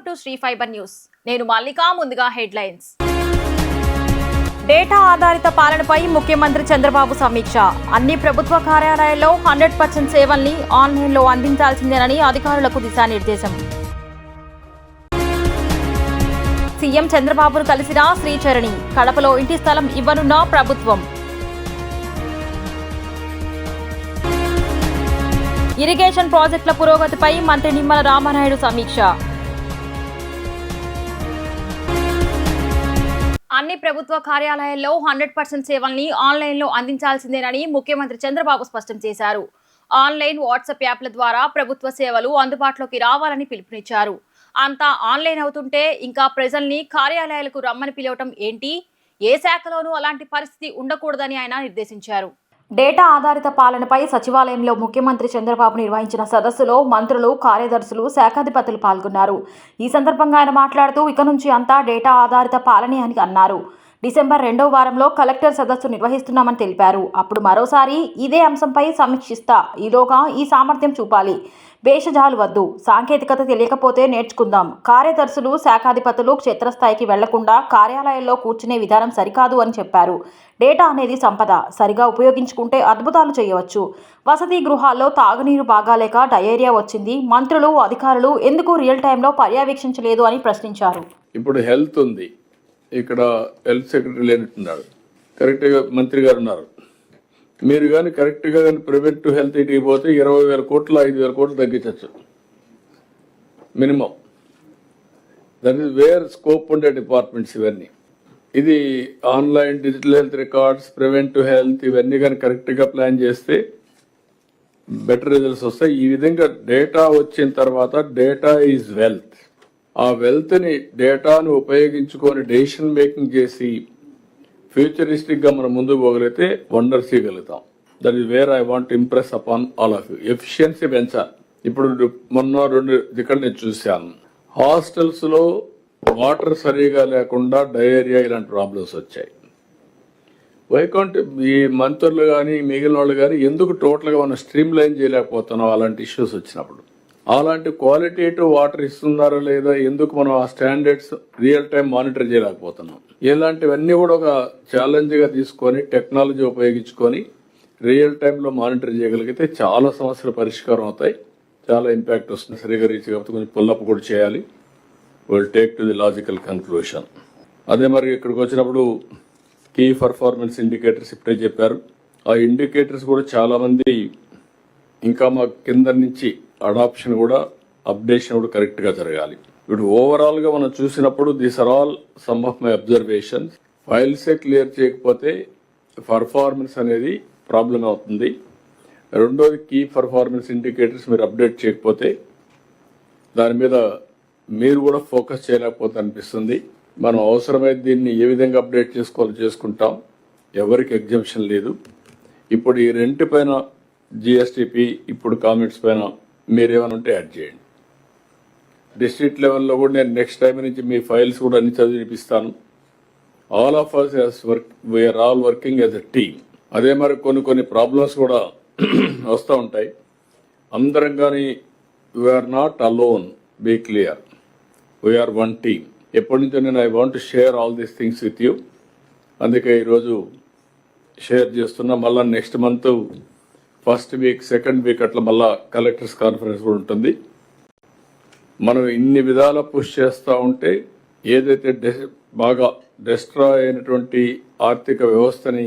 To Shri fibre news. నేను మల్లిక. ముందుగా headlines. Data ఆధారిత పాలనపై ముఖ్యమంత్రి చంద్రబాబు సమీక్ష. అన్ని ప్రభుత్వ కార్యాలయాల్లో 100% సేవల్ని ఆన్లైన్లో అందించాల్సిందేనని అధికారులకు దిశానిర్దేశం. సీఎం చంద్రబాబును కలిసిన శ్రీచరణి. కడపలో ఇంటి స్థలం ఇవ్వనున్న ప్రభుత్వం. ఇరిగేషన్ ప్రాజెక్టుల పురోగతిపై మంత్రి నిమ్మల రామానాయుడు సమీక్ష. అన్ని ప్రభుత్వ కార్యాలయాల్లో 100% సేవల్ని ఆన్లైన్లో అందించాల్సిందేనని ముఖ్యమంత్రి చంద్రబాబు స్పష్టం చేశారు. ఆన్లైన్, వాట్సాప్ యాప్ల ద్వారా ప్రభుత్వ సేవలు అందుబాటులోకి రావాలని పిలుపునిచ్చారు. అంతా ఆన్లైన్ అవుతుంటే ఇంకా ప్రజల్ని కార్యాలయాలకు రమ్మని పిలవటం ఏంటి? ఏ శాఖలోనూ అలాంటి పరిస్థితి ఉండకూడదని ఆయన నిర్దేశించారు. డేటా ఆధారిత పాలనపై సచివాలయంలో ముఖ్యమంత్రి చంద్రబాబు నిర్వహించిన సదస్సులో మంత్రులు, కార్యదర్శులు, శాఖాధిపతులు పాల్గొన్నారు. ఈ సందర్భంగా ఆయన మాట్లాడుతూ ఇక నుంచి అంతా డేటా ఆధారిత పాలనే అని అన్నారు. డిసెంబర్ 2వ వారంలో కలెక్టర్ సదస్సు నిర్వహిస్తున్నామని తెలిపారు. అప్పుడు మరోసారి ఇదే అంశంపై సమీక్షిస్తా. ఈలోగా ఈ సామర్థ్యం చూపాలి. భేషజాలు వద్దు. సాంకేతికత తెలియకపోతే నేర్చుకుందాం. కార్యదర్శులు, శాఖాధిపతులు క్షేత్రస్థాయికి వెళ్లకుండా కార్యాలయాల్లో కూర్చునే విధానం సరికాదు అని చెప్పారు. డేటా అనేది సంపద. సరిగా ఉపయోగించుకుంటే అద్భుతాలు చేయవచ్చు. వసతి గృహాల్లో తాగునీరు బాగాలేక డయేరియా వచ్చింది. మంత్రులు, అధికారులు ఎందుకు రియల్ టైంలో పర్యవేక్షించలేదు అని ప్రశ్నించారు. ఇప్పుడు హెల్త్ ఉంది, ఇక్కడ హెల్త్ సెక్రటరీ లేనట్టున్నాడు, కరెక్ట్గా మంత్రి గారు ఉన్నారు. మీరు కానీ కరెక్ట్గా కానీ ప్రివెంటివ్ హెల్త్ ఇంటికి పోతే 20,000 కోట్లు 5,000 కోట్లు తగ్గించవచ్చు minimum. That is where scope ఉండే డిపార్ట్మెంట్స్ ఇవన్నీ. ఇది online digital health records, preventive health ఇవన్నీ కానీ కరెక్ట్గా ప్లాన్ చేస్తే బెటర్ రిజల్ట్స్ వస్తాయి. ఈ విధంగా డేటా వచ్చిన తర్వాత డేటా ఈజ్ వెల్త్. ఆ వెల్త్ని, డేటాను ఉపయోగించుకొని డెసిషన్ మేకింగ్ చేసి ఫ్యూచరిస్టిక్గా మనం ముందుకు పోగలిగితే వండర్స్ చేయగలుగుతాం. That is where I want impress upon all of you. Efficiency పెంచాలి. ఇప్పుడు మొన్న 2 ఇక్కడ నేను చూశాను, హాస్టల్స్లో వాటర్ సరిగా లేకుండా డయేరియా ఇలాంటి ప్రాబ్లమ్స్ వచ్చాయి. వైకాంట్ ఈ మంత్రులు కానీ మిగిలిన వాళ్ళు కానీ ఎందుకు టోటల్గా మనం స్ట్రీమ్ లైన్ చేయలేకపోతున్నాం అలాంటి ఇష్యూస్ వచ్చినప్పుడు? అలాంటి క్వాలిటేటివ్ వాటర్ ఇస్తున్నారా లేదా, ఎందుకు మనం ఆ స్టాండర్డ్స్ రియల్ టైం మానిటర్ చేయలేకపోతున్నాం? ఇలాంటివన్నీ కూడా ఒక ఛాలెంజ్గా తీసుకొని టెక్నాలజీ ఉపయోగించుకొని రియల్ టైంలో మానిటర్ చేయగలిగితే చాలా సమస్యలు పరిష్కారం అవుతాయి, చాలా ఇంపాక్ట్ వస్తుంది. సరిగా రీచ్ కాకపోతే కొంచెం పుల్లప్ కూడా చేయాలి. Will take to the logical conclusion. అదే మరి ఇక్కడికి వచ్చినప్పుడు కీ పర్ఫార్మెన్స్ ఇండికేటర్స్ ఇప్పుడే చెప్పారు. ఆ ఇండికేటర్స్ కూడా చాలామంది ఇంకా మా కింద నుంచి అడాప్షన్ కూడా, అప్డేషన్ కూడా కరెక్ట్గా జరగాలి. ఇప్పుడు ఓవరాల్గా మనం చూసినప్పుడు these are all some of my observations. ఫైల్సే క్లియర్ చేయకపోతే పర్ఫార్మెన్స్ అనేది ప్రాబ్లం అవుతుంది. రెండోది, కీ పర్ఫార్మెన్స్ ఇండికేటర్స్ మీరు అప్డేట్ చేయకపోతే దాని మీద మీరు కూడా ఫోకస్ చేయలేకపోతే అనిపిస్తుంది. మనం అవసరమైతే దీన్ని ఏ విధంగా అప్డేట్ చేసుకోవాలో చేసుకుంటాం. ఎవరికి ఎగ్జంప్షన్ లేదు. ఇప్పుడు ఈ రెంట్ పైన జిఎస్టిపి, ఇప్పుడు కామెంట్స్ పైన మీరేమైనా ఉంటే యాడ్ చేయండి. డిస్ట్రిక్ట్ లెవెల్లో కూడా నేను నెక్స్ట్ టైం నుంచి మీ ఫైల్స్ కూడా అన్ని చదివిపిస్తాను. All of us as work, we're all working as a team. అదే మరి కొన్ని ప్రాబ్లమ్స్ కూడా వస్తూ ఉంటాయి. అందరం కానీ we're not alone, be clear, we're one team. ఎప్పటి నుంచో నేను I want to share all these things with you. అందుకే ఈరోజు షేర్ చేస్తున్నా. మళ్ళీ next month first week, second week అట్లా మళ్ళా కలెక్టర్స్ కాన్ఫరెన్స్ కూడా ఉంటుంది. మనం ఇన్ని విధాల పుష్ చేస్తూ ఉంటే ఏదైతే బాగా డిస్ట్రాయ్ అయినటువంటి ఆర్థిక వ్యవస్థని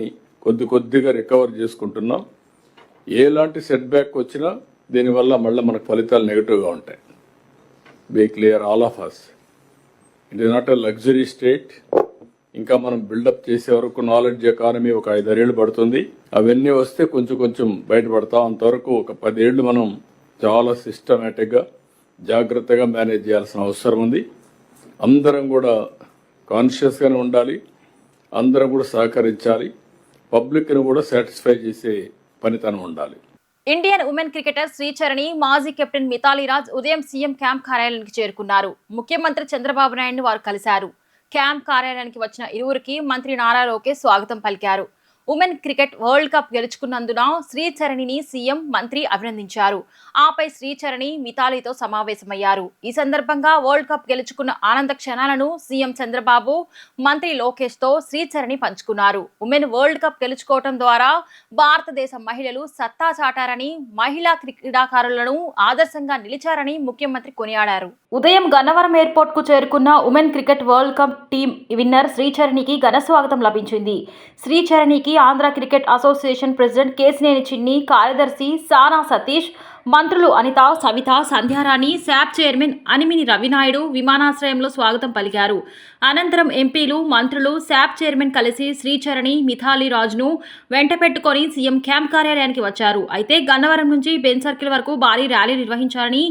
కొద్దిగా రికవర్ చేసుకుంటున్నాం. ఎలాంటి సెట్ బ్యాక్ వచ్చినా దీనివల్ల మళ్ళీ మనకు ఫలితాలు నెగిటివ్గా ఉంటాయి. Be clear all of us. It is not a luxury state. ఇంకా మనం బిల్డప్ చేసే వరకు నాలెడ్జ్ ఎకానమీ ఒక 5-6 ఏళ్ళు పడుతుంది. అవన్నీ వస్తే కొంచెం బయటపడతాం. అంతవరకు ఒక 10 ఏళ్ళు మనం చాలా సిస్టమేటిక్గా, జాగ్రత్తగా మేనేజ్ చేయాల్సిన అవసరం ఉంది. అందరం కూడా కాన్షియస్గానే ఉండాలి. అందరం కూడా సహకరించాలి. పబ్లిక్ని కూడా సాటిస్ఫై చేసే పనితనం ఉండాలి. ఇండియన్ ఉమెన్ క్రికెటర్ శ్రీచరణి, మాజీ కెప్టెన్ మిథాలీ రాజ్ ఉదయం సీఎం క్యాంప్ కార్యాలయానికి చేరుకున్నారు. ముఖ్యమంత్రి చంద్రబాబు నాయుడుని వారు కలిశారు. క్యాంప్ కార్యాలయానికి వచ్చిన ఇరువురికి మంత్రి నారా లోకేష్ స్వాగతం పలికారు. ఉమెన్ క్రికెట్ వరల్డ్ కప్ గెలుచుకున్నందున శ్రీచరణిని సీఎం మంత్రి అభినందించారు. ఆపై శ్రీచరణి మిథాలీతో సమావేశమయ్యారు. ఈ సందర్భంగా వరల్డ్ కప్ గెలుచుకున్న ఆనంద క్షణాలను సీఎం చంద్రబాబు, మంత్రి లోకేష్ తో శ్రీచరణి పంచుకున్నారు. ఉమెన్ వరల్డ్ కప్ గెలుచుకోవడం ద్వారా భారతదేశ మహిళలు సత్తా చాటారని, మహిళా క్రీడాకారులను ఆదర్శంగా నిలిచారని ముఖ్యమంత్రి కొనియాడారు. ఉదయం గన్నవరం ఎయిర్పోర్ట్ కు చేరుకున్న women cricket world cup team winner శ్రీచరణికి ఘన స్వాగతం లభించింది. శ్రీచరణికి Andhra cricket association president Kesineni Chinni, కార్యదర్శి సానా సతీష్, మంత్రులు అనిత, సవిత, సంధ్యారాణి, శాప్ చైర్మన్ అనిమిని రవినాయుడు విమానాశ్రయంలో స్వాగతం పలికారు. అనంతరం ఎంపీలు, మంత్రులు, శాప్ చైర్మన్ కలిసి శ్రీచరణి, మిథాలీ రాజ్ను వెంట పెట్టుకొని సీఎం క్యాంప్ కార్యాలయానికి వచ్చారు. అయితే గన్నవరం నుంచి బెన్ సర్కిల్ వరకు భారీ ర్యాలీ నిర్వహించాలని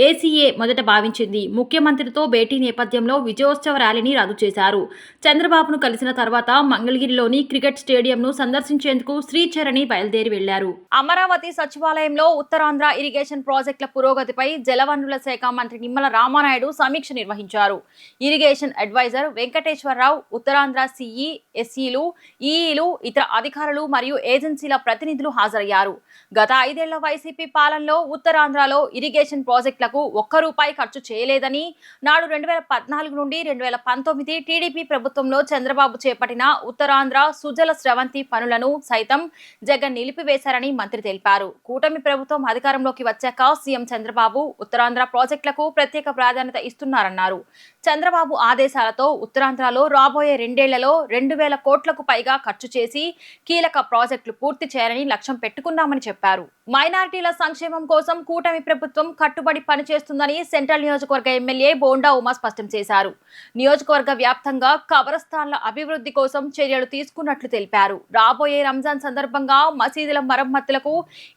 ఏసీఏ మొదట భావించింది. ముఖ్యమంత్రితో భేటీ నేపథ్యంలో విజయోత్సవ ర్యాలీని రద్దు చేశారు. చంద్రబాబును కలిసిన తర్వాత మంగళగిరిలోని క్రికెట్ స్టేడియంను సందర్శించేందుకు శ్రీచరణి బయలుదేరి వెళ్లారు. అమరావతి సచివాలయంలో ఉత్తరాంధ్ర ఇరిగేషన్ ప్రాజెక్టుల పురోగతిపై జలవనరుల శాఖ మంత్రి నిమ్మల రామానాయుడు సమీక్ష నిర్వహించారు. Irrigation adviser Venkateswararao, Uttarandhra CE, ఎస్ఈలు, ఈఈలు, ఇతర అధికారులు మరియు ఏజెన్సీల ప్రతినిధులు హాజరయ్యారు. గత 5 ఏళ్ల వైసీపీ పాలనలో ఉత్తరాంధ్రలో ఇరిగేషన్ ప్రాజెక్టులకు ₹1 ఖర్చు చేయలేదని, నాడు 2014 నుండి 2019 టీడీపీ ప్రభుత్వంలో చంద్రబాబు చేపట్టిన ఉత్తరాంధ్ర సుజల స్రవంతి పనులను సైతం జగన్ నిలిపివేశారని మంత్రి తెలిపారు. కూటమి ప్రభుత్వం అధికారంలోకి వచ్చాక సీఎం చంద్రబాబు ఉత్తరాంధ్ర ప్రాజెక్టులకు ప్రత్యేక ప్రాధాన్యత ఇస్తున్నారన్నారు. చంద్రబాబు ఆదేశాలతో ఉత్తరాంధ్రలో రాబోయే 2 ఏళ్లలో 2,000 కోట్లకు పైగా ఖర్చు చేసి కీలక ప్రాజెక్టులు పూర్తి చేయాలని లక్ష్యం పెట్టుకున్నామని చెప్పారు. మైనారిటీల సంక్షేమం కోసం కూటమి ప్రభుత్వం కట్టుబడి పనిచేస్తుందని సెంట్రల్ నియోజకవర్గ ఎమ్మెల్యే బోండా ఉమా స్పష్టం చేశారు. నియోజకవర్గ వ్యాప్తంగా కబరస్థాన్ల అభివృద్ధి కోసం చర్యలు తీసుకున్నట్లు తెలిపారు. రాబోయే రంజాన్ సందర్భంగా మసీదుల మరమ్మతులకు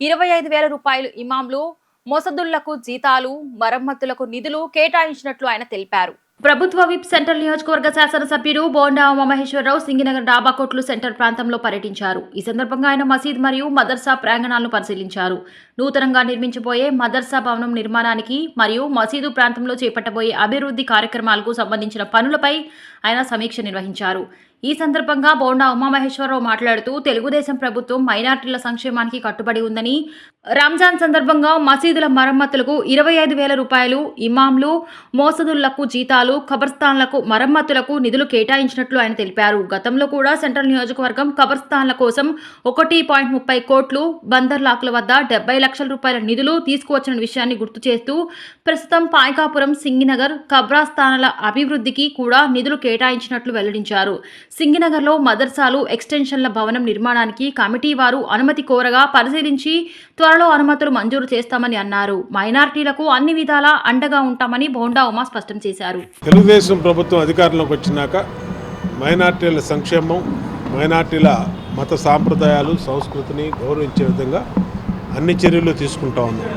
₹25,000 ఇమాంలు, మొసదుళ్లకు జీతాలు, మరమ్మతులకు నిధులు కేటాయించినట్లు ఆయన తెలిపారు. ప్రభుత్వ విప్ సెంట్రల్ నియోజకవర్గ శాసనసభ్యుడు బోండా ఉమామహేశ్వరరావు సింగినగర్ డాబాకోట్లు సెంటర్ ప్రాంతంలో పర్యటించారు. ఈ సందర్భంగా ఆయన మసీద్ మరియు మదర్సా ప్రాంగణాలను పరిశీలించారు. నూతనంగా నిర్మించబోయే మదర్సా భవనం నిర్మాణానికి మరియు మసీదు ప్రాంతంలో చేపట్టబోయే అభివృద్ధి కార్యక్రమాలకు సంబంధించిన పనులపై ఆయన సమీక్ష నిర్వహించారు. ఈ సందర్భంగా బోండా ఉమామహేశ్వరరావు మాట్లాడుతూ తెలుగుదేశం ప్రభుత్వం మైనార్టీల సంక్షేమానికి కట్టుబడి ఉందని, రంజాన్ సందర్భంగా మసీదుల మరమ్మతులకు ₹25,000, ఇమాంలు, మోసదుళ్లకు జీతాలు, ఖబర్స్థాన్లకు మరమ్మతులకు నిధులు కేటాయించినట్లు ఆయన తెలిపారు. గతంలో కూడా సెంట్రల్ నియోజకవర్గం ఖబర్స్థాన్ల కోసం 1.30 కోట్లు, బందర్లాకుల వద్ద ₹70 లక్షల నిధులు తీసుకువచ్చిన విషయాన్ని గుర్తు చేస్తూ ప్రస్తుతం పాయకాపురం, సింగినగర్ ఖబర్స్థానాల అభివృద్ధికి కూడా నిధులు కేటాయించినట్లు వెల్లడించారు. సింగినగర్లో మదర్సాలు, ఎక్స్టెన్షన్ల భవనం నిర్మాణానికి కమిటీ వారు అనుమతి కోరగా పరిశీలించి త్వరలో అనుమతులు మంజూరు చేస్తామని అన్నారు. మైనార్టీలకు అన్ని విధాలా అండగా ఉంటామని బోండా ఉమా స్పష్టం చేశారు. తెలుగుదేశం ప్రభుత్వం అధికారంలోకి వచ్చినాక మైనార్టీల సంక్షేమం, మైనార్టీల మత సాంప్రదాయాలు, సంస్కృతిని గౌరవించే విధంగా అన్ని చర్యలు తీసుకుంటా ఉన్నాం.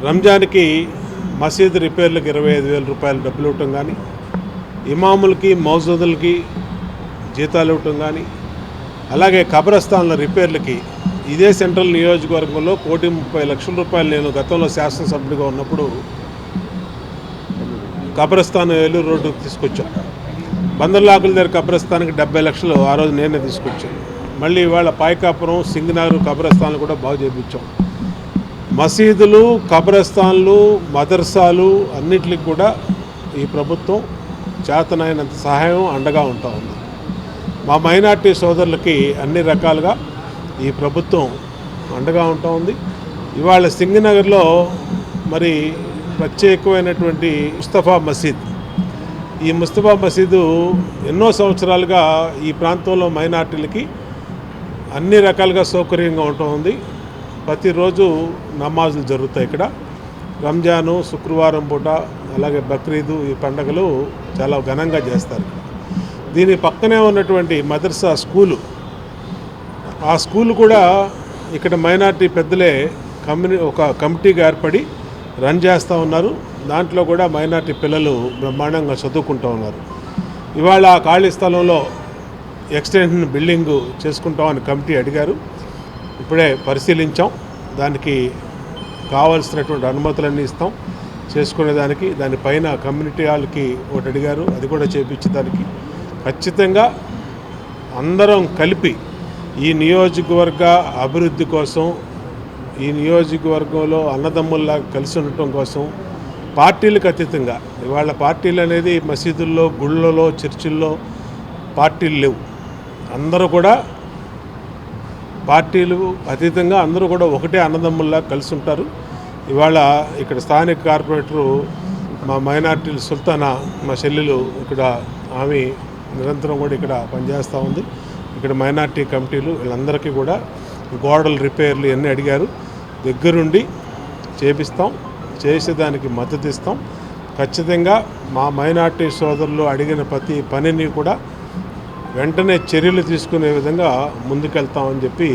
రంజాన్కి మసీదు రిపేర్లకు ₹25,000 డబ్బులు ఇవ్వటం కానీ, ఇమాములకి, మౌజూదులకి జీతాలు ఇవ్వటం కానీ, అలాగే కబరస్థాన్ల రిపేర్లకి ఇదే సెంట్రల్ నియోజకవర్గంలో ₹1,30 లక్షల నేను గతంలో శాసనసభ్యుడిగా ఉన్నప్పుడు కబరస్థాన్ ఏలూరు రోడ్డుకు తీసుకొచ్చాం. బందర్లాకుల దగ్గర కబరస్థాన్కి ₹70 లక్షలు ఆ రోజు నేనే తీసుకొచ్చాను. మళ్ళీ ఇవాళ పాయకాపురం, సింగనారు కబరస్థాన్లు కూడా బాగు చేయించాం. మసీదులు, కబరస్థాన్లు, మదర్సాలు అన్నిటికి కూడా ఈ ప్రభుత్వం చేతనైనంత సహాయం అండగా ఉంటా ఉంది. మా మైనార్టీ సోదరులకి అన్ని రకాలుగా ఈ ప్రభుత్వం అండగా ఉంటా ఉంది. ఇవాళ సింగనగర్లో మరి ప్రత్యేకమైనటువంటి ముస్తఫా మసీద్, ఈ ముస్తఫా మసీదు ఎన్నో సంవత్సరాలుగా ఈ ప్రాంతంలో మైనార్టీలకి అన్ని రకాలుగా సౌకర్యంగా ఉంటా ఉంది. ప్రతిరోజు నమాజులు జరుగుతాయి ఇక్కడ. రంజాను, శుక్రవారం పూట, అలాగే బక్రీదు, ఈ పండుగలు చాలా ఘనంగా చేస్తారు. దీని పక్కనే ఉన్నటువంటి మదర్సా స్కూలు, ఆ స్కూలు కూడా ఇక్కడ మైనార్టీ పెద్దలే ఒక కమిటీగా ఏర్పడి రన్ చేస్తూ ఉన్నారు. దాంట్లో కూడా మైనార్టీ పిల్లలు బ్రహ్మాండంగా చదువుకుంటూ ఉన్నారు. ఇవాళ ఆ ఖాళీ స్థలంలో ఎక్స్టెన్షన్ బిల్డింగు చేసుకుంటామని కమిటీ అడిగారు. ఇప్పుడే పరిశీలించాం. దానికి కావాల్సినటువంటి అనుమతులన్నీ ఇస్తాం చేసుకునేదానికి. దానిపైన కమ్యూనిటీ హాల్కి ఒకటి అడిగారు, అది కూడా చేపించేదానికి ఖచ్చితంగా అందరం కలిపి ఈ నియోజకవర్గ అభివృద్ధి కోసం, ఈ నియోజకవర్గంలో అన్నదమ్ముల్లా కలిసి ఉండటం కోసం పార్టీలకు అతీతంగా, ఇవాళ పార్టీలు అనేది మసీదుల్లో, గుళ్ళలో, చర్చిల్లో పార్టీలు లేవు. అందరూ కూడా పార్టీలు అతీతంగా అందరూ కూడా ఒకటే అన్నదమ్ముల్లా కలిసి ఉంటారు. ఇవాళ ఇక్కడ స్థానిక కార్పొరేటరు మా మైనార్టీలు సుల్తానా, మా చెల్లెలు ఇక్కడ, ఆమె నిరంతరం కూడా ఇక్కడ పనిచేస్తూ ఉంది. ఇక్కడ మైనార్టీ కమిటీలు వీళ్ళందరికీ కూడా గోడలు రిపేర్లు ఇవన్నీ అడిగారు. దగ్గరుండి చేపిస్తాం, చేసేదానికి మద్దతు ఇస్తాం. ఖచ్చితంగా మా మైనార్టీ సోదరులు అడిగిన ప్రతి పనిని కూడా వెంటనే చర్యలు తీసుకునే విధంగా ముందుకెళ్తామని చెప్పి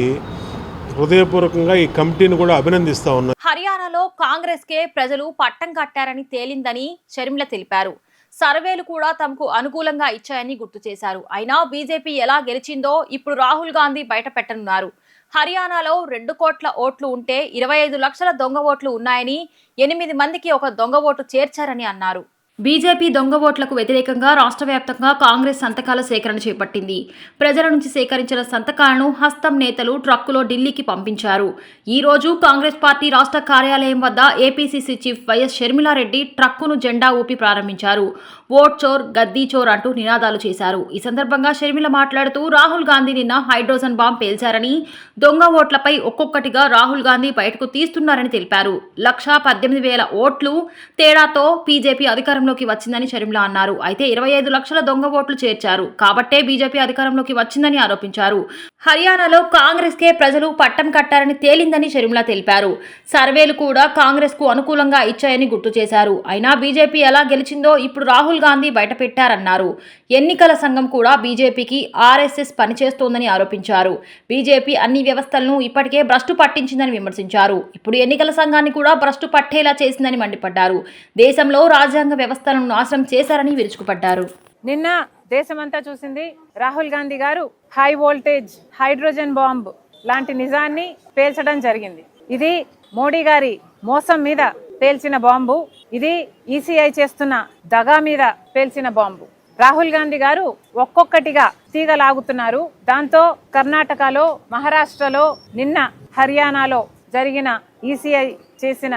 హృదయపూర్వకంగా ఈ కమిటీని కూడా అభినందిస్తా ఉన్నారు. హర్యానాలో కాంగ్రెస్ కే ప్రజలు పట్టం కట్టారని తేలిందని షర్మిల తెలిపారు. సర్వేలు కూడా తమకు అనుకూలంగా ఇచ్చాయని గుర్తు చేశారు. అయినా బీజేపీ ఎలా గెలిచిందో ఇప్పుడు రాహుల్ గాంధీ బయట పెట్టనున్నారు. హర్యానాలో 2 కోట్ల ఓట్లు ఉంటే 25 లక్షల దొంగ ఓట్లు ఉన్నాయని, 8 మందికి ఒక దొంగ ఓటు చేర్చారని అన్నారు. బీజేపీ దొంగ ఓట్లకు వ్యతిరేకంగా రాష్ట్ర వ్యాప్తంగా కాంగ్రెస్ సంతకాల సేకరణ చేపట్టింది. ప్రజల నుంచి సేకరించిన సంతకాలను హస్తం నేతలు ట్రక్కులో ఢిల్లీకి పంపించారు. ఈ రోజు కాంగ్రెస్ పార్టీ రాష్ట్ర కార్యాలయం వద్ద ఏపీసీసీ చీఫ్ వైఎస్ షర్మిలారెడ్డి ట్రక్కును జెండా ఊపి ప్రారంభించారు. ఓట్ చోర్, గద్దీ చోర్ అంటూ నినాదాలు చేశారు. ఈ సందర్భంగా షర్మిల మాట్లాడుతూ రాహుల్ గాంధీ నిన్న హైడ్రోజన్ బాంబ్ పేల్చారని, దొంగ ఓట్లపై ఒక్కొక్కటిగా రాహుల్ గాంధీ బయటకు తీస్తున్నారని తెలిపారు. 1,18,000 ఓట్లు తేడాతో బీజేపీ అధికారంలోకి వచ్చిందని షర్మిల అన్నారు. అయితే 25 లక్షల దొంగ ఓట్లు చేర్చారు కాబట్టే బీజేపీ అధికారంలోకి వచ్చిందని ఆరోపించారు. హర్యానాలో కాంగ్రెస్ కే ప్రజలు పట్టం కట్టారని తేలిందని షర్మిల తెలిపారు. సర్వేలు కూడా కాంగ్రెస్ కు అనుకూలంగా ఇచ్చాయని గుర్తు చేశారు. అయినా బీజేపీ ఎలా గెలిచిందో ఇప్పుడు రాహుల్ గాంధీ బయటపెట్టారన్నారు. ఎన్నికల సంఘం కూడా బీజేపీకి ఆర్ఎస్ఎస్ పనిచేస్తోందని ఆరోపించారు. బీజేపీ అన్ని వ్యవస్థలను ఇప్పటికే భ్రష్టు పట్టించిందని విమర్శించారు. ఇప్పుడు ఎన్నికల సంఘాన్ని కూడా భ్రష్టు పట్టేలా చేసిందని మండిపడ్డారు. దేశంలో రాజ్యాంగ వ్యవస్థలను నాశనం చేశారని విరుచుకుపడ్డారు. నిన్న దేశమంతా చూసింది, రాహుల్ గాంధీ గారు హై వోల్టేజ్ హైడ్రోజన్ బాంబ్ లాంటి నిజాన్ని పేల్చడం జరిగింది. ఇది మోడీ గారి మోసం మీద పేల్చిన బాంబు. ఇది ఈసీఐ చేస్తున్న దగా మీద పేల్చిన బాంబు. రాహుల్ గాంధీ గారు ఒక్కొక్కటిగా తీగలాగుతున్నారు. దాంతో కర్ణాటకలో, మహారాష్ట్రలో, నిన్న హర్యానాలో జరిగిన ఈసీఐ చేసిన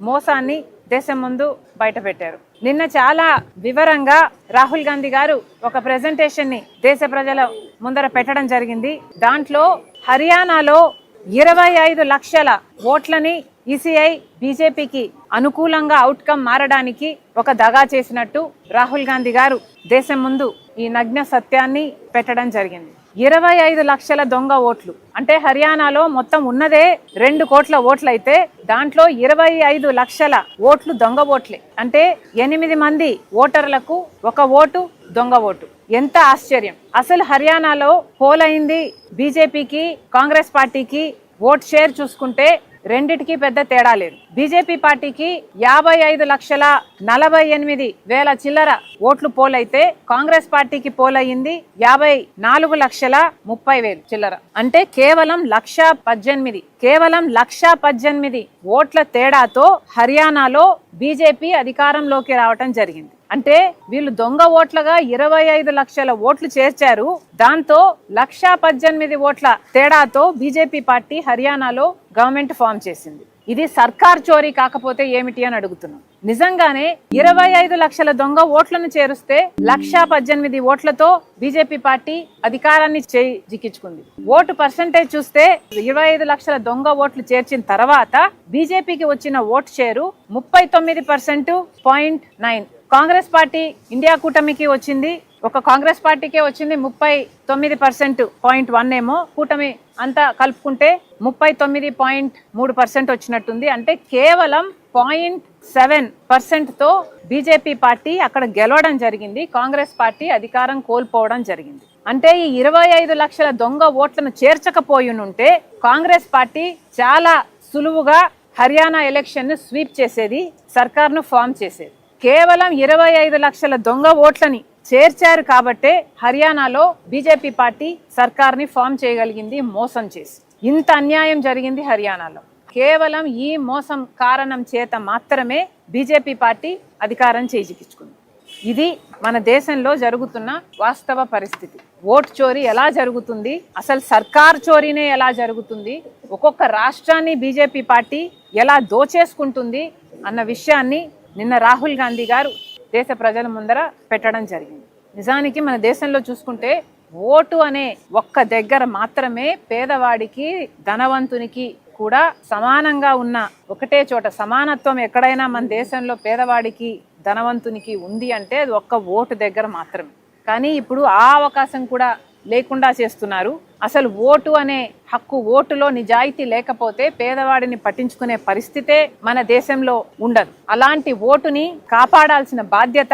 మోసాన్ని దేశం ముందు బయట పెట్టారు. నిన్న చాలా వివరంగా రాహుల్ గాంధీ గారు ఒక ప్రెజెంటేషన్ ని దేశ ప్రజల ముందర పెట్టడం జరిగింది. దాంట్లో హర్యానాలో 25 లక్షల ఓట్లని ఈసీఐ బీజేపీకి అనుకూలంగా అవుట్కమ్ మారడానికి ఒక దగా చేసినట్టు రాహుల్ గాంధీ గారు దేశం ముందు ఈ నగ్న సత్యాన్ని పెట్టడం జరిగింది. 25 లక్షల దొంగ ఓట్లు అంటే హర్యానాలో మొత్తం ఉన్నదే 2 కోట్ల ఓట్లయితే దాంట్లో 25 లక్షల ఓట్లు దొంగ ఓట్లే. అంటే 8 మంది ఓటర్లకు ఒక ఓటు దొంగ ఓటు. ఎంత ఆశ్చర్యం! అసలు హర్యానాలో పోల్ అయింది బీజేపీకి, కాంగ్రెస్ పార్టీకి ఓట్ షేర్ చూసుకుంటే రెండిటికి పెద్ద తేడా లేదు. బీజేపీ పార్టీకి 55,48,000 చిల్లర ఓట్లు పోలైతే కాంగ్రెస్ పార్టీకి పోలయ్యింది 54,30,000 చిల్లర. అంటే కేవలం 1,18,000 ఓట్ల తేడాతో హర్యానాలో బీజేపీ అధికారంలోకి రావటం జరిగింది. అంటే వీళ్ళు దొంగ ఓట్లుగా 25 లక్షల ఓట్లు చేర్చారు. దాంతో 1,18,000 ఓట్ల తేడాతో బీజేపీ పార్టీ హర్యానాలో గవర్నమెంట్ ఫామ్ చేసింది. ఇది సర్కార్ చోరీ కాకపోతే ఏమిటి అని అడుగుతున్నాం. నిజంగానే 25 లక్షల దొంగ ఓట్లను చేరుస్తే 1,18,000 ఓట్లతో బీజేపీ పార్టీ అధికారాన్ని జిక్కించుకుంది. ఓటు పర్సంటేజ్ చూస్తే 25 లక్షల దొంగ ఓట్లు చేర్చిన తర్వాత బీజేపీకి వచ్చిన vote share 39%.9. Congress party India కూటమికి వచ్చింది, ఒక కాంగ్రెస్ పార్టీకే వచ్చింది 39%.1 ఏమో. కూటమి అంతా కలుపుకుంటే 39.3% వచ్చినట్టుంది. అంటే కేవలం 0.7%తో బీజేపీ పార్టీ అక్కడ గెలవడం జరిగింది. కాంగ్రెస్ పార్టీ అధికారం కోల్పోవడం జరిగింది. అంటే ఈ 25 లక్షల దొంగ ఓట్లను చేర్చకపోయినుంటే కాంగ్రెస్ పార్టీ చాలా సులువుగా హర్యానా ఎలక్షన్ ను స్వీప్ చేసేది, సర్కార్ను ఫామ్ చేసేది. కేవలం 25 లక్షల దొంగ ఓట్లని చేర్చారు కాబట్టే హర్యానాలో బీజేపీ పార్టీ సర్కార్ని ఫామ్ చేయగలిగింది మోసం చేసి. ఇంత అన్యాయం జరిగింది హర్యానాలో. కేవలం ఈ మోసం కారణం చేత మాత్రమే బీజేపీ పార్టీ అధికారం చేజిక్కించుకుంది. ఇది మన దేశంలో జరుగుతున్న వాస్తవ పరిస్థితి. ఓట్ చోరీ ఎలా జరుగుతుంది, అసలు సర్కార్ చోరీనే ఎలా జరుగుతుంది, ఒక్కొక్క రాష్ట్రాన్ని బీజేపీ పార్టీ ఎలా దోచేసుకుంటుంది అన్న విషయాన్ని నిన్న రాహుల్ గాంధీ గారు దేశ ప్రజల ముందర పెట్టడం జరిగింది. నిజానికి మన దేశంలో చూసుకుంటే ఓటు అనే ఒక్క దగ్గర మాత్రమే పేదవాడికి ధనవంతునికి కూడా సమానంగా ఉన్న ఒకటే చోట సమానత్వం ఎక్కడైనా మన దేశంలో పేదవాడికి ధనవంతునికి ఉంది అంటే అది ఒక్క ఓటు దగ్గర మాత్రమే. కానీ ఇప్పుడు ఆ అవకాశం కూడా లేకుండా చేస్తున్నారు. అసలు ఓటు అనే హక్కు, ఓటులో నిజాయితీ లేకపోతే పేదవాడిని పట్టించుకునే పరిస్థితే మన దేశంలో ఉండదు. అలాంటి ఓటుని కాపాడాల్సిన బాధ్యత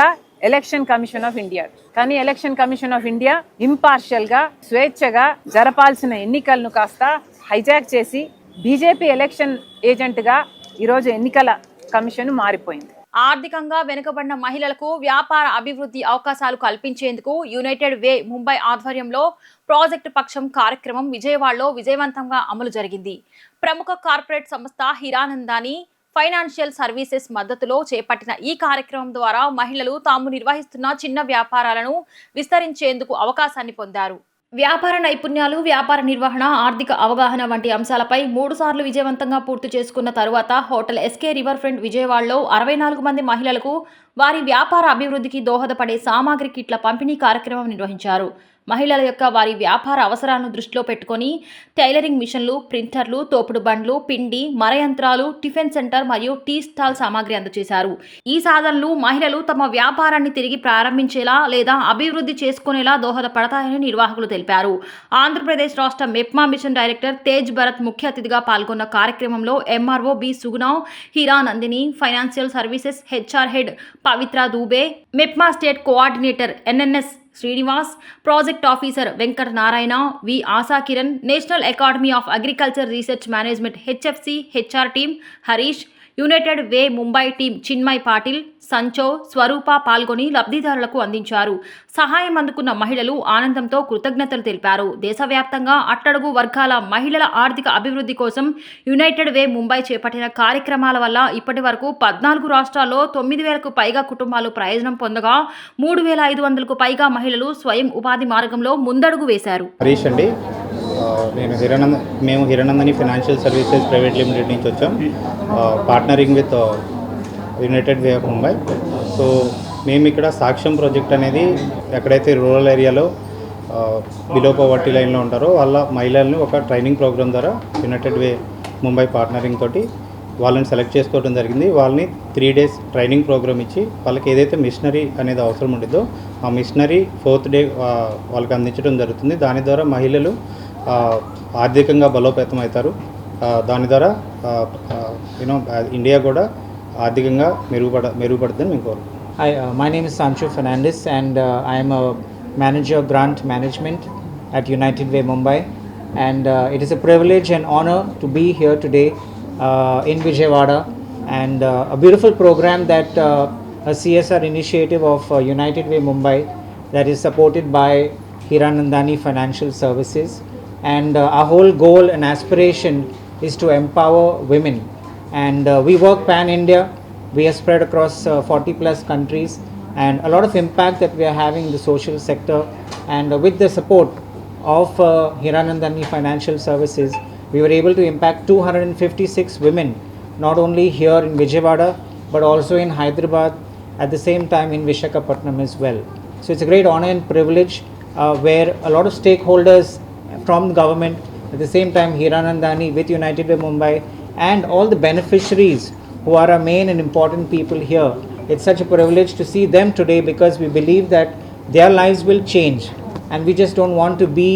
ఎలక్షన్ కమిషన్ ఆఫ్ ఇండియా. కానీ election commission of India impartial గా స్వేచ్ఛగా జరపాల్సిన ఎన్నికలను కాస్త హైజాక్ చేసి బీజేపీ ఎలక్షన్ ఏజెంట్ గా ఈరోజు ఎన్నికల కమిషన్ మారిపోయింది. ఆర్థికంగా వెనుకబడిన మహిళలకు వ్యాపార అభివృద్ధి అవకాశాలు కల్పించేందుకు యునైటెడ్ వే ముంబై ఆధ్వర్యంలో ప్రాజెక్టు పక్షం కార్యక్రమం విజయవాడలో విజయవంతంగా అమలు జరిగింది. ప్రముఖ కార్పొరేట్ సంస్థ హిరానందాని ఫైనాన్షియల్ సర్వీసెస్ మద్దతులో చేపట్టిన ఈ కార్యక్రమం ద్వారా మహిళలు తాము నిర్వహిస్తున్న చిన్న వ్యాపారాలను విస్తరించేందుకు అవకాశాన్ని పొందారు. వ్యాపార నైపుణ్యాలు, వ్యాపార నిర్వహణ, ఆర్థిక అవగాహన వంటి అంశాలపై 3 సార్లు విజయవంతంగా పూర్తి చేసుకున్న తరువాత హోటల్ ఎస్కే రివర్ ఫ్రంట్ విజయవాడలో 64 మంది మహిళలకు వారి వ్యాపార అభివృద్ధికి దోహదపడే సామాగ్రి కిట్ల పంపిణీ కార్యక్రమం నిర్వహించారు. మహిళల యొక్క వారి వ్యాపార అవసరాలను దృష్టిలో పెట్టుకొని టైలరింగ్ మిషన్లు, ప్రింటర్లు, తోపుడు బండ్లు, పిండి, మరయంత్రాలు, టిఫిన్ సెంటర్ మరియు టీ స్టాల్ సామాగ్రి అందజేశారు. ఈ సాధనలు మహిళలు తమ వ్యాపారాన్ని తిరిగి ప్రారంభించేలా లేదా అభివృద్ధి చేసుకునేలా దోహదపడతాయని నిర్వాహకులు తెలిపారు. ఆంధ్రప్రదేశ్ రాష్ట్ర MEPMA mission director Tej Bharat ముఖ్య అతిథిగా పాల్గొన్న కార్యక్రమంలో ఎంఆర్ఓ బి సుగుణావ్, Heera Nandini, financial services HR head Pavitra Dubey, MEPMA state coordinator NNS Srinivas, project officer Venkata Narayana, V Asha Kiran, national academy of agriculture research management HFC HR team Harish, united way Mumbai team Chinmay Patil, సంచో, స్వరూప పాల్గొని లబ్ధిదారులకు అందించారు. సహాయం అందుకున్న మహిళలు ఆనందంతో కృతజ్ఞతలు తెలిపారు. దేశవ్యాప్తంగా అట్టడుగు వర్గాల మహిళల ఆర్థిక అభివృద్ధి కోసం యునైటెడ్ వే ముంబై చేపట్టిన కార్యక్రమాల వల్ల ఇప్పటి వరకు 14 రాష్ట్రాల్లో 9,000కు పైగా కుటుంబాలు ప్రయోజనం పొందగా 3,500కు పైగా మహిళలు స్వయం ఉపాధి మార్గంలో ముందడుగు వేశారు. హరీష్ అండి, మేము హిరానందని ఫైనాన్షియల్ సర్వీసెస్ ప్రైవేట్ లిమిటెడ్ నుంచి వచ్చాం, partnering with United way of Mumbai. So మేము ఇక్కడ సాక్ష్యం ప్రాజెక్ట్ అనేది ఎక్కడైతే రూరల్ ఏరియాలో బిలో పవర్టీ లైన్లో ఉంటారో వాళ్ళ మహిళల్ని ఒక ట్రైనింగ్ ప్రోగ్రామ్ ద్వారా యునైటెడ్ వే ముంబై పార్ట్నరింగ్ తోటి వాళ్ళని సెలెక్ట్ చేసుకోవడం జరిగింది. వాళ్ళని 3 days ట్రైనింగ్ ప్రోగ్రామ్ ఇచ్చి వాళ్ళకి ఏదైతే మిషనరీ అనేది అవసరం ఉంటుందో ఆ మిషనరీ 4th day వాళ్ళకి అందించడం జరుగుతుంది. దాని ద్వారా మహిళలు ఆర్థికంగా బలోపేతం అవుతారు. దాని ద్వారా ఇండియా కూడా ఆర్థికంగా మెరుగుపడుతుందని మేము కోరుకుంటున్నాం. Hi, my name is Sancho Fernandez and I am a manager grant management at United Way Mumbai, and it is a privilege and honor to be here today in Vijayawada, and a beautiful program that a CSR initiative of United Way Mumbai that is supported by Hiranandani Financial Services, and our whole goal and aspiration is to empower women, and we work pan India. We are spread across 40 plus countries, and a lot of impact that we are having in the social sector, and with the support of Hiranandani Financial Services we were able to impact 256 women, not only here in Vijayawada but also in Hyderabad, at the same time in Visakhapatnam as well. So it's a great honor and privilege where a lot of stakeholders from the government, at the same time Hiranandani with United Way Mumbai, and all the beneficiaries who are our main and important people here. It's such a privilege to see them today because we believe that their lives will change, and we just don't want to be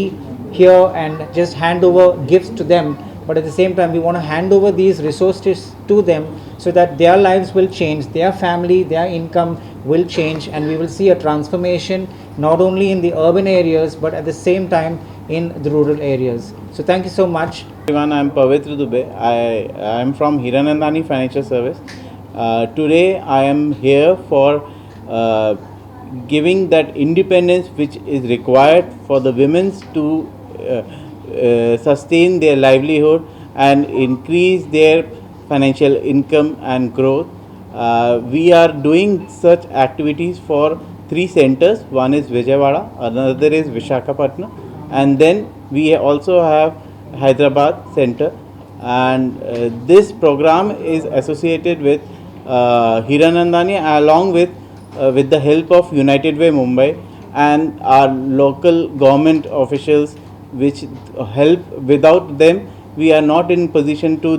here and just hand over gifts to them, but at the same time we want to hand over these resources to them so that their lives will change, their family, their income will change, and we will see a transformation not only in the urban areas but at the same time in the rural areas. So thank you so much. Everyone, I am Pavitra Dubey. I am from Hiranandani Financial Service. Today I am here for giving that independence which is required for the women to sustain their livelihood and increase their financial income and growth. We are doing such activities for 3 centers. One is Vijayawada, another is Vishakhapatnam, and then we also have Hyderabad center. And this program is associated with Hiranandani along with the help of United Way Mumbai and our local government officials, which help. Without them, we are not in position to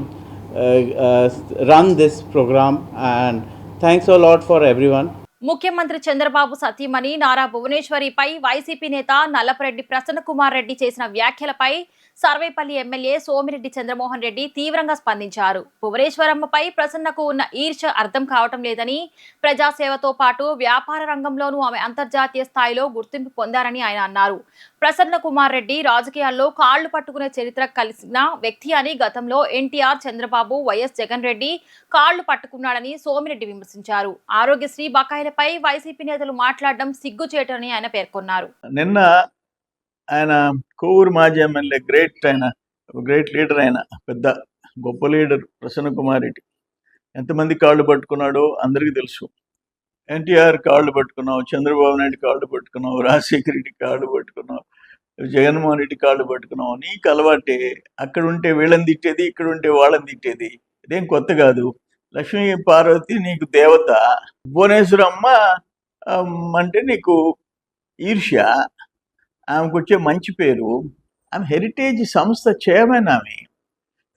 run this program. And thanks a lot for everyone. ముఖ్యమంత్రి చంద్రబాబు సతీమణి Nara భువనేశ్వరిపై YCP నేత నల్లపరెడ్డి ప్రసన్న కుమార్ రెడ్డి చేసిన వ్యాఖ్యలపై Sarvepalli MLA Somireddy Chandramohan Reddy తీవ్రంగా స్పందించారు. భువనేశ్వరమ్మపై ప్రసన్నకు ఉన్న ఈర్ష్య అర్థం కావటం లేదని, ప్రజాసేవతో పాటు వ్యాపార రంగంలోనూ ఆమె అంతర్జాతీయ స్థాయిలో గుర్తింపు పొందారని ఆయన అన్నారు. ప్రసన్న కుమార్ రెడ్డి రాజకీయాల్లో కాళ్లు పట్టుకునే చరిత్ర కలిసిన వ్యక్తి అని, గతంలో ఎన్టీఆర్, చంద్రబాబు, వైఎస్ జగన్ రెడ్డి కాళ్లు పట్టుకున్నాడని సోమిరెడ్డి విమర్శించారు. ఆరోగ్యశ్రీ బకాయిలపై వైసీపీ నేతలు మాట్లాడడం సిగ్గుచేటని ఆయన పేర్కొన్నారు. నిన్న ఆయన కోవూరు మాజీ ఎమ్మెల్యే గ్రేట్ లీడర్, ఆయన పెద్ద గొప్ప లీడర్ ప్రసన్న కుమార్ రెడ్డి ఎంతమంది కాళ్ళు పట్టుకున్నాడో అందరికీ తెలుసు. ఎన్టీఆర్ కాళ్ళు పట్టుకున్నావు, చంద్రబాబు నాయుడు కాళ్ళు పట్టుకున్నావు, రాజశేఖర రెడ్డి కాళ్ళు పట్టుకున్నావు, జగన్మోహన్ రెడ్డి కాళ్ళు పట్టుకున్నావు. నీకు అలవాటే అక్కడ ఉంటే వీళ్ళని తిట్టేది, ఇక్కడ ఉంటే వాళ్ళని తిట్టేది. ఇదేం కొత్త కాదు. లక్ష్మీ పార్వతి నీకు దేవత, భువనేశ్వరమ్మ అంటే నీకు ఈర్ష్య. ఆమెకు వచ్చే మంచి పేరు. ఆమె హెరిటేజ్ సంస్థ చైర్మన్. ఆమె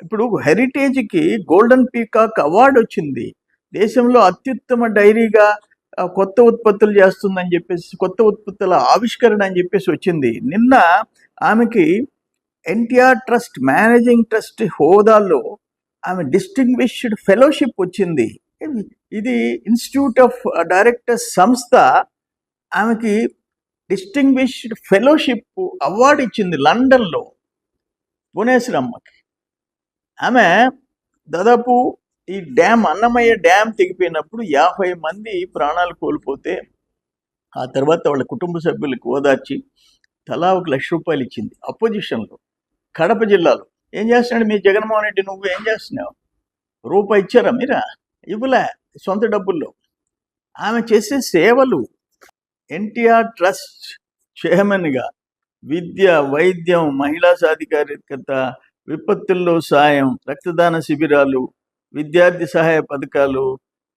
ఇప్పుడు హెరిటేజ్కి గోల్డెన్ పీకాక్ అవార్డు వచ్చింది. దేశంలో అత్యుత్తమ డైరీగా కొత్త ఉత్పత్తులు చేస్తుందని చెప్పేసి, కొత్త ఉత్పత్తుల ఆవిష్కరణ అని చెప్పేసి వచ్చింది. నిన్న ఆమెకి ఎన్టీఆర్ ట్రస్ట్ మేనేజింగ్ ట్రస్ట్ హోదాలో ఆమె డిస్టింగ్విష్డ్ ఫెలోషిప్ వచ్చింది. ఇది ఇన్స్టిట్యూట్ ఆఫ్ డైరెక్టర్స్ సంస్థ ఆమెకి డిస్టింగ్విష్డ్ ఫెలోషిప్ అవార్డు ఇచ్చింది లండన్లో భువనేశ్వరమ్మకి. ఆమె దాదాపు ఈ డ్యామ్, అన్నమయ్య డ్యామ్ తెగిపోయినప్పుడు 50 మంది ప్రాణాలు కోల్పోతే ఆ తర్వాత వాళ్ళ కుటుంబ సభ్యులకు ఓదార్చి తలా 1 లక్ష రూపాయలు ఇచ్చింది అపోజిషన్లో. కడప జిల్లాలో ఏం చేస్తున్నాడు మీ జగన్మోహన్ రెడ్డి? నువ్వు ఏం చేస్తున్నావు? రూపాయి ఇచ్చారా మీరా? ఇవ్వలే, సొంత డబ్బుల్లో. ఆమె చేసే సేవలు, ఎన్టీఆర్ ట్రస్ట్ చైర్మన్గా విద్య, వైద్యం, మహిళా సాధికారికత, విపత్తుల్లో సాయం, రక్తదాన శిబిరాలు, విద్యార్థి సహాయ పథకాలు,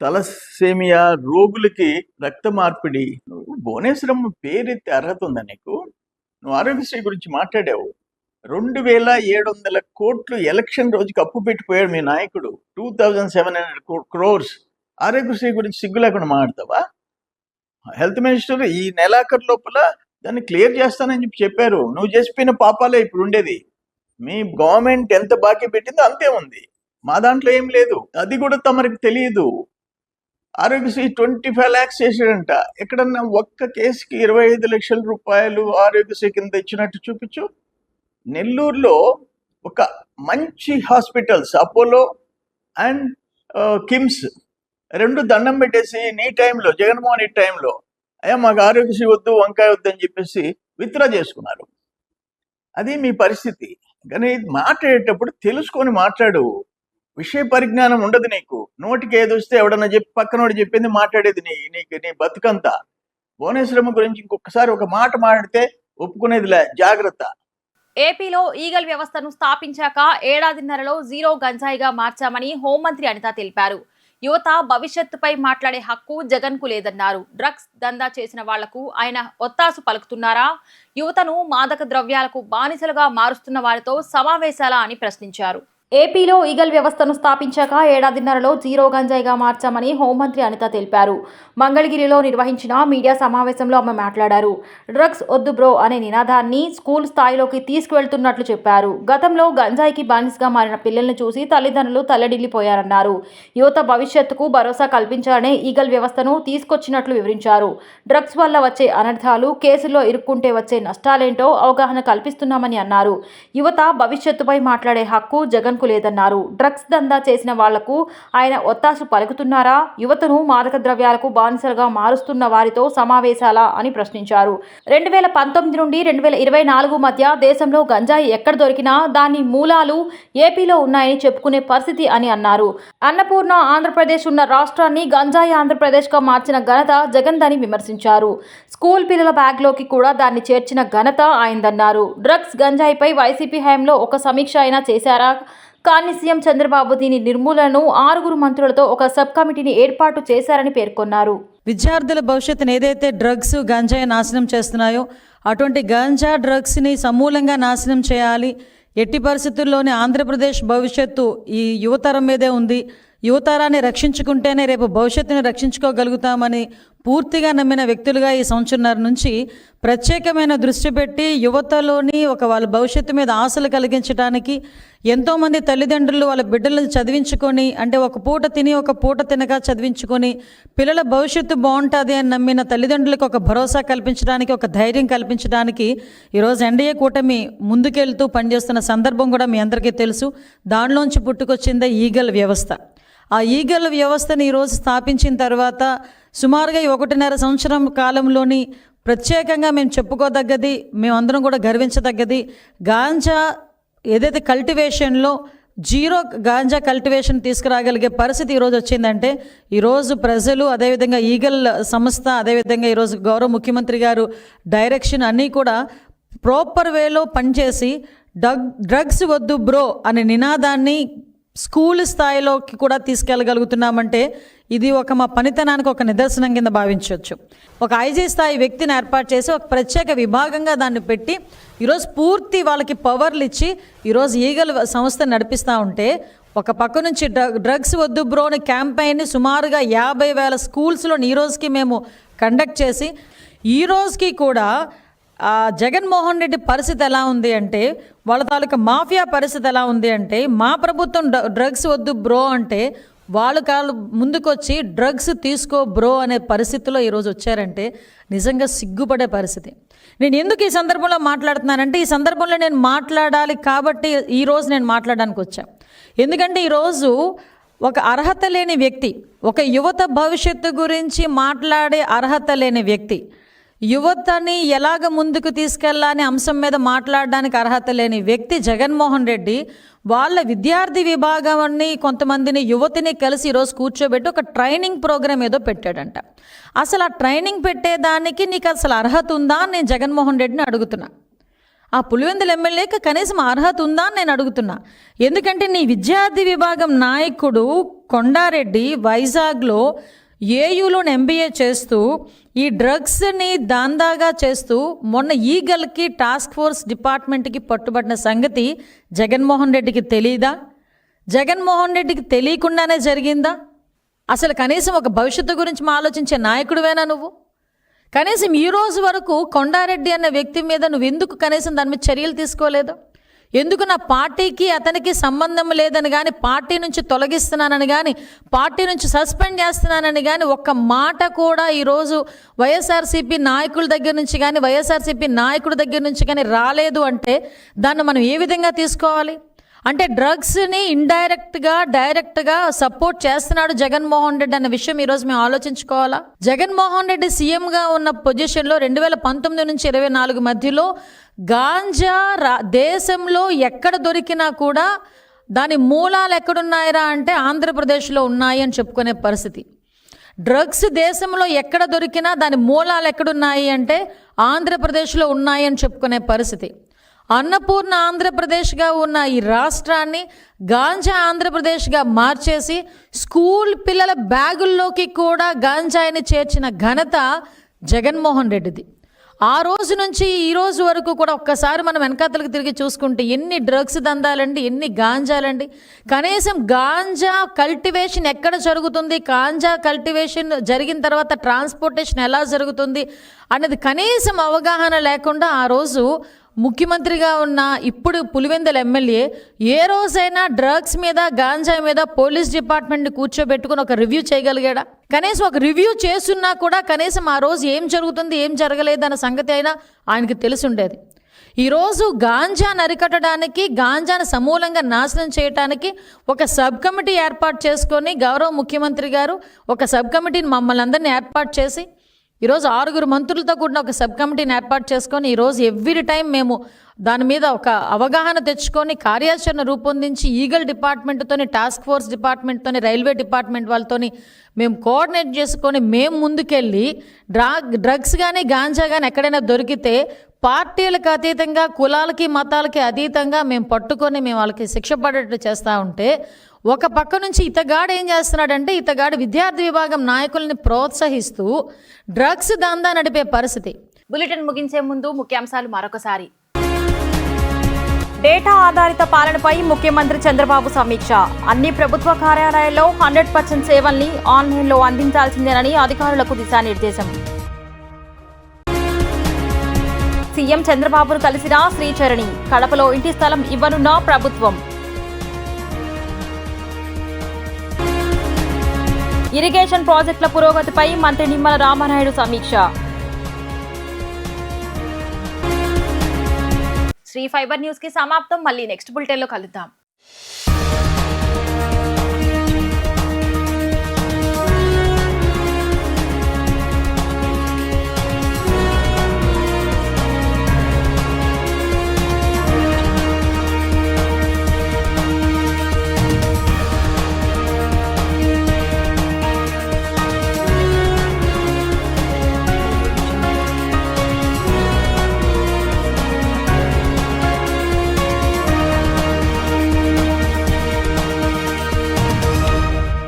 తలసేమియా రోగులకి రక్త మార్పిడి. నువ్వు భువనేశ్వరమ్మ పేరెత్తే అర్హత ఉందా నీకు? నువ్వు ఆరోగ్యశ్రీ గురించి మాట్లాడావు. 2700 కోట్లు ఎలక్షన్ రోజుకి అప్పు పెట్టిపోయాడు మీ నాయకుడు. 2700 crores. ఆరోగ్యశ్రీ గురించి సిగ్గు లేకుండా మాట్లాడతావా? హెల్త్ మినిస్టర్ ఈ నెలాఖరు లోపల దాన్ని క్లియర్ చేస్తానని చెప్పారు. నువ్వు చేసిపోయిన పాపాలే ఇప్పుడు ఉండేది. మీ గవర్నమెంట్ ఎంత బాకీ పెట్టిందో అంతే ఉంది. మా దాంట్లో ఏం లేదు. అది కూడా తమరికి తెలియదు. ఆరోగ్యశ్రీ 25 lakhs చేసాడంట. ఎక్కడన్నా ఒక్క కేసుకి 25 లక్షల రూపాయలు ఆరోగ్యశ్రీ కింద ఇచ్చినట్టు చూపించు. నెల్లూరులో ఒక మంచి హాస్పిటల్స్, అపోలో అండ్ కిమ్స్, 2 దండం పెట్టేసి నీ టైంలో, జగన్మోహన్ రెడ్డి టైంలో, అయ్యా మాకు ఆరోగ్యశ్రీ వద్దు, వంకాయ వద్దు అని చెప్పేసి విత్డ్రా చేసుకున్నారు. అది మీ పరిస్థితి. కానీ మాట్లాడేటప్పుడు తెలుసుకొని మాట్లాడు. విషయ పరిజ్ఞానం ఉండదు నీకు. నోటికి ఏది వస్తే ఎవడన్నా చెప్పి పక్కనోడు చెప్పింది మాట్లాడేది నీ బతుకంతా. భువనేశ్వరమ్మ గురించి ఇంకొకసారి ఒక మాట మాట్లాడితే ఒప్పుకునేదిలే, జాగ్రత్త. ఏపీలో ఈగల్ వ్యవస్థను స్థాపించాక ఏడాదిన్నరలో జీరో గంజాయిగా మార్చామని హోంమంత్రి అనిత తెలిపారు. యువత భవిష్యత్తుపై మాట్లాడే హక్కు జగన్ కు లేదన్నారు. డ్రగ్స్ దందా చేసిన వాళ్లకు ఆయన ఒత్తాసు పలుకుతున్నారా? యువతను మాదక ద్రవ్యాలకు బానిసలుగా మారుస్తున్న వారితో సమావేశాలా అని ప్రశ్నించారు. ఏపీలో ఈగల్ వ్యవస్థను స్థాపించాక ఏడాదిన్నరలో జీరో గంజాయిగా మార్చామని హోంమంత్రి అనిత తెలిపారు. మంగళగిరిలో నిర్వహించిన మీడియా సమావేశంలో ఆమె మాట్లాడారు. డ్రగ్స్ వద్దు బ్రో అనే నినాదాన్ని స్కూల్ స్థాయిలోకి తీసుకువెళ్తున్నట్లు చెప్పారు. గతంలో గంజాయికి బానిసగా మారిన పిల్లల్ని చూసి తల్లిదండ్రులు తల్లడిల్లిపోయారన్నారు. యువత భవిష్యత్తుకు భరోసా కల్పించాలనే ఈగల్ వ్యవస్థను తీసుకొచ్చినట్లు వివరించారు. డ్రగ్స్ వల్ల వచ్చే అనర్థాలు, కేసుల్లో ఇరుక్కుంటే వచ్చే నష్టాలేంటో అవగాహన కల్పిస్తున్నామని అన్నారు. యువత భవిష్యత్తుపై మాట్లాడే హక్కు జగన్ లేదన్నారు. డ్రగ్స్ దందా చేసిన వాళ్లకు ఆయన ఒత్తాసు పలుకుతున్నారా? యువతను మాదక ద్రవ్యాలకు బానిసలుగా మారుస్తున్న వారితో సమావేశాలా అని ప్రశ్నించారు. 2019 నుండి 2024 మధ్య దేశంలో గంజాయి ఎక్కడ దొరికినా దాని మూలాలు ఏపీలో ఉన్నాయని చెప్పుకునే పరిస్థితి అని అన్నారు. అన్నపూర్ణ ఆంధ్రప్రదేశ్ ఉన్న రాష్ట్రాన్ని గంజాయి ఆంధ్రప్రదేశ్గా మార్చిన ఘనత జగన్దని విమర్శించారు. స్కూల్ పిల్లల బ్యాగ్లోకి కూడా దాన్ని చేర్చిన ఘనత ఆయనదన్నారు. డ్రగ్స్ గంజాయిపై వైసీపీ హయాంలో ఒక సమీక్ష అయినా చేశారా? కానీ సీఎం చంద్రబాబు దీని నిర్మూలనను 6 మంత్రులతో ఒక సబ్ కమిటీని ఏర్పాటు చేశారని పేర్కొన్నారు. విద్యార్థుల భవిష్యత్తును ఏదైతే డ్రగ్స్ గంజాయి నాశనం చేస్తున్నాయో అటువంటి గంజా డ్రగ్స్ని సమూలంగా నాశనం చేయాలి. ఎట్టి పరిస్థితుల్లోనే ఆంధ్రప్రదేశ్ భవిష్యత్తు ఈ యువతరం మీదే ఉంది. యువతరాన్ని రక్షించుకుంటేనే రేపు భవిష్యత్తుని రక్షించుకోగలుగుతామని పూర్తిగా నమ్మిన వ్యక్తులుగా ఈ సంవత్సరంన్నర నుంచి ప్రత్యేకమైన దృష్టి పెట్టి యువతలోని వాళ్ళ భవిష్యత్తు మీద ఆశలు కలిగించడానికి ఎంతోమంది తల్లిదండ్రులు వాళ్ళ బిడ్డలను చదివించుకొని, అంటే ఒక పూట తిని ఒక పూట తినక చదివించుకొని పిల్లల భవిష్యత్తు బాగుంటుంది అని నమ్మిన తల్లిదండ్రులకు ఒక భరోసా కల్పించడానికి, ఒక ధైర్యం కల్పించడానికి ఈరోజు ఎన్డీఏ కూటమి ముందుకెళ్తూ పనిచేస్తున్న సందర్భం కూడా మీ అందరికీ తెలుసు. దానిలోంచి పుట్టుకొచ్చిందే ఈగల్ వ్యవస్థ. ఆ ఈగల్ వ్యవస్థని ఈరోజు స్థాపించిన తర్వాత సుమారుగా 1.5 సంవత్సరం కాలంలోని ప్రత్యేకంగా మేము చెప్పుకోదగ్గది, మేమందరం కూడా గర్వించదగ్గది, గాంజా ఏదైతే కల్టివేషన్లో జీరో గాంజా కల్టివేషన్ తీసుకురాగలిగే పరిస్థితి ఈరోజు వచ్చిందంటే ఈరోజు ప్రజలు, అదేవిధంగా ఈగల్ సంస్థ, అదేవిధంగా ఈరోజు గౌరవ ముఖ్యమంత్రి గారు డైరెక్షన్ అన్నీ కూడా ప్రాపర్ వేలో పనిచేసి డ్రగ్స్ వద్దు బ్రో అనే నినాదాన్ని స్కూల్ స్థాయిలోకి కూడా తీసుకెళ్ళగలుగుతున్నామంటే ఇది మా పనితనానికి ఒక నిదర్శనం కింద భావించవచ్చు. ఒక ఐజీ స్థాయి వ్యక్తిని ఏర్పాటు చేసి ఒక ప్రత్యేక విభాగంగా దాన్ని పెట్టి ఈరోజు పూర్తి వాళ్ళకి పవర్లు ఇచ్చి ఈరోజు ఈగల్ సంస్థ నడిపిస్తూ ఉంటే, ఒక పక్క నుంచి డ్రగ్స్ వద్దు బ్రోని క్యాంపెయిన్ని సుమారుగా 50,000 స్కూల్స్లో ఈ రోజుకి మేము కండక్ట్ చేసి, ఈ రోజుకి కూడా జగన్మోహన్ రెడ్డి పరిస్థితి ఎలా ఉంది అంటే, వాళ్ళ తాలూకా మాఫియా పరిస్థితి ఎలా ఉంది అంటే, మా ప్రభుత్వం డ్రగ్స్ వద్దు బ్రో అంటే వాళ్ళు ముందుకొచ్చి డ్రగ్స్ తీసుకో బ్రో అనే పరిస్థితిలో ఈరోజు వచ్చారంటే నిజంగా సిగ్గుపడే పరిస్థితి. నేను ఎందుకు ఈ సందర్భంలో మాట్లాడుతున్నానంటే, ఈ సందర్భంలో నేను మాట్లాడాలి కాబట్టి ఈరోజు నేను మాట్లాడడానికి వచ్చా. ఎందుకంటే ఈరోజు ఒక అర్హత లేని వ్యక్తి, ఒక యువత భవిష్యత్తు గురించి మాట్లాడే అర్హత లేని వ్యక్తి, యువతని ఎలాగ ముందుకు తీసుకెళ్లాలనే అంశం మీద మాట్లాడడానికి అర్హత లేని వ్యక్తి జగన్మోహన్ రెడ్డి వాళ్ళ విద్యార్థి విభాగాన్ని కొంతమందిని యువతిని కలిసి ఈరోజు కూర్చోబెట్టి ఒక ట్రైనింగ్ ప్రోగ్రామ్ ఏదో పెట్టాడంట. అసలు ఆ ట్రైనింగ్ పెట్టేదానికి నీకు అసలు అర్హత ఉందా అని నేను జగన్మోహన్ రెడ్డిని అడుగుతున్నా. ఆ పులివెందుల ఎమ్మెల్యేకి కనీసం అర్హత ఉందా అని నేను అడుగుతున్నా. ఎందుకంటే నీ విద్యార్థి విభాగం నాయకుడు కొండారెడ్డి వైజాగ్లో ఏయూలో ఎంబీఏ చేస్తూ ఈ డ్రగ్స్ని దాందాగా చేస్తూ మొన్న ఈగల్కి టాస్క్ ఫోర్స్ డిపార్ట్మెంట్కి పట్టుబడిన సంగతి జగన్మోహన్ రెడ్డికి తెలీదా? జగన్మోహన్ రెడ్డికి తెలియకుండానే జరిగిందా? అసలు కనీసం ఒక భవిష్యత్తు గురించి ఆలోచించే నాయకుడివేనా నువ్వు? కనీసం ఈ రోజు వరకు కొండారెడ్డి అన్న వ్యక్తి మీద నువ్వు ఎందుకు కనీసం దాని మీద చర్యలు తీసుకోలేదు? ఎందుకు నా పార్టీకి అతనికి సంబంధం లేదని కానీ, పార్టీ నుంచి తొలగిస్తున్నానని కానీ, పార్టీ నుంచి సస్పెండ్ చేస్తున్నానని కానీ ఒక్క మాట కూడా ఈరోజు వైఎస్ఆర్సీపీ నాయకుల దగ్గర నుంచి కానీ, వైఎస్ఆర్సీపీ నాయకుడి దగ్గర నుంచి కానీ రాలేదు అంటే దాన్ని మనం ఏ విధంగా తీసుకోవాలి? అంటే డ్రగ్స్ని ఇండైరెక్ట్గా డైరెక్ట్గా సపోర్ట్ చేస్తున్నాడు జగన్మోహన్ రెడ్డి అన్న విషయం ఈరోజు మేము ఆలోచించుకోవాలా? జగన్మోహన్ రెడ్డి సీఎంగా ఉన్న పొజిషన్లో 2019 నుంచి 24 మధ్యలో గాంజా దేశంలో ఎక్కడ దొరికినా కూడా దాని మూలాలు ఎక్కడున్నాయిరా అంటే ఆంధ్రప్రదేశ్లో ఉన్నాయి అని చెప్పుకునే పరిస్థితి. డ్రగ్స్ దేశంలో ఎక్కడ దొరికినా దాని మూలాలు ఎక్కడున్నాయి అంటే ఆంధ్రప్రదేశ్లో ఉన్నాయి అని చెప్పుకునే పరిస్థితి. అన్నపూర్ణ ఆంధ్రప్రదేశ్గా ఉన్న ఈ రాష్ట్రాన్ని గాంజా ఆంధ్రప్రదేశ్గా మార్చేసి స్కూల్ పిల్లల బ్యాగుల్లోకి కూడా గాంజాయిని చేర్చిన ఘనత జగన్మోహన్ రెడ్డిది. ఆ రోజు నుంచి ఈ రోజు వరకు కూడా ఒక్కసారి మనం వెనకాతలకు తిరిగి చూసుకుంటే ఎన్ని డ్రగ్స్ దందాలండి, ఎన్ని గాంజాలండి. కనీసం గాంజా కల్టివేషన్ ఎక్కడ జరుగుతుంది, గాంజా కల్టివేషన్ జరిగిన తర్వాత ట్రాన్స్పోర్టేషన్ ఎలా జరుగుతుంది అనేది కనీసం అవగాహన లేకుండా ఆ రోజు ముఖ్యమంత్రిగా ఉన్న ఇప్పుడు పులివెందుల ఎమ్మెల్యే ఏ రోజైనా డ్రగ్స్ మీద గాంజా మీద పోలీస్ డిపార్ట్మెంట్ని కూర్చోబెట్టుకుని ఒక రివ్యూ చేయగలిగాడా? కనీసం ఒక రివ్యూ చేస్తున్నా కూడా కనీసం ఆ రోజు ఏం జరుగుతుంది ఏం జరగలేదు అన్న సంగతి అయినా ఆయనకి తెలిసి ఉండేది. ఈరోజు గాంజాను అరికట్టడానికి, గాంజాను సమూలంగా నాశనం చేయడానికి ఒక సబ్ కమిటీ ఏర్పాటు చేసుకొని గౌరవ ముఖ్యమంత్రి గారు ఒక సబ్ కమిటీని మమ్మల్ని అందరినీ ఏర్పాటు చేసి ఈరోజు 6 మంత్రులతో కూడిన ఒక సబ్ కమిటీని ఏర్పాటు చేసుకొని ఈరోజు ఎవ్రీ టైం మేము దాని మీద ఒక అవగాహన తెచ్చుకొని కార్యాచరణ రూపొందించి ఈగల్ డిపార్ట్మెంట్తోని, టాస్క్ ఫోర్స్ డిపార్ట్మెంట్తోని, రైల్వే డిపార్ట్మెంట్ వాళ్ళతోని మేము కోఆర్డినేట్ చేసుకొని మేము ముందుకెళ్ళి డ్రగ్స్ కానీ గాంజా కానీ ఎక్కడైనా దొరికితే పార్టీలకు అతీతంగా, కులాలకి మతాలకి అతీతంగా మేము పట్టుకొని మేము వాళ్ళకి శిక్ష పడేట్టు చేస్తూ ఉంటే, ఒక పక్క నుంచి ఇతగాడు ఏం చేస్తున్నాడంటే ఇతగాడు విద్యార్థి విభాగం నాయకుల్ని ప్రోత్సహిస్తూ డ్రగ్స్ దందా నడిపే పరిస్థితి. బులెటిన్ ముగించే ముందు ముఖ్యాంశాలు మరొకసారి. డేటా ఆధారిత పాలనపై ముఖ్యమంత్రి చంద్రబాబు సమీక్ష. అన్ని ప్రభుత్వ కార్యాలయాల్లో 100% సేవల్ని ఆన్లైన్లో అందించాల్సిందేనని అధికారులకు దిశానిర్దేశం. సీఎం చంద్రబాబును కలిసిన శ్రీచరణి. కడపలో ఇంటి స్థలం ఇవ్వనున్న ప్రభుత్వం. ఇరిగేషన్ ప్రాజెక్టుల పురోగతిపై మంత్రి నిమ్మల రామానాయుడు సమీక్ష. శ్రీ ఫైబర్ న్యూస్ కి సమాప్తం. మళ్ళీ నెక్స్ట్ బులెటిన్ లో కలుద్దాం.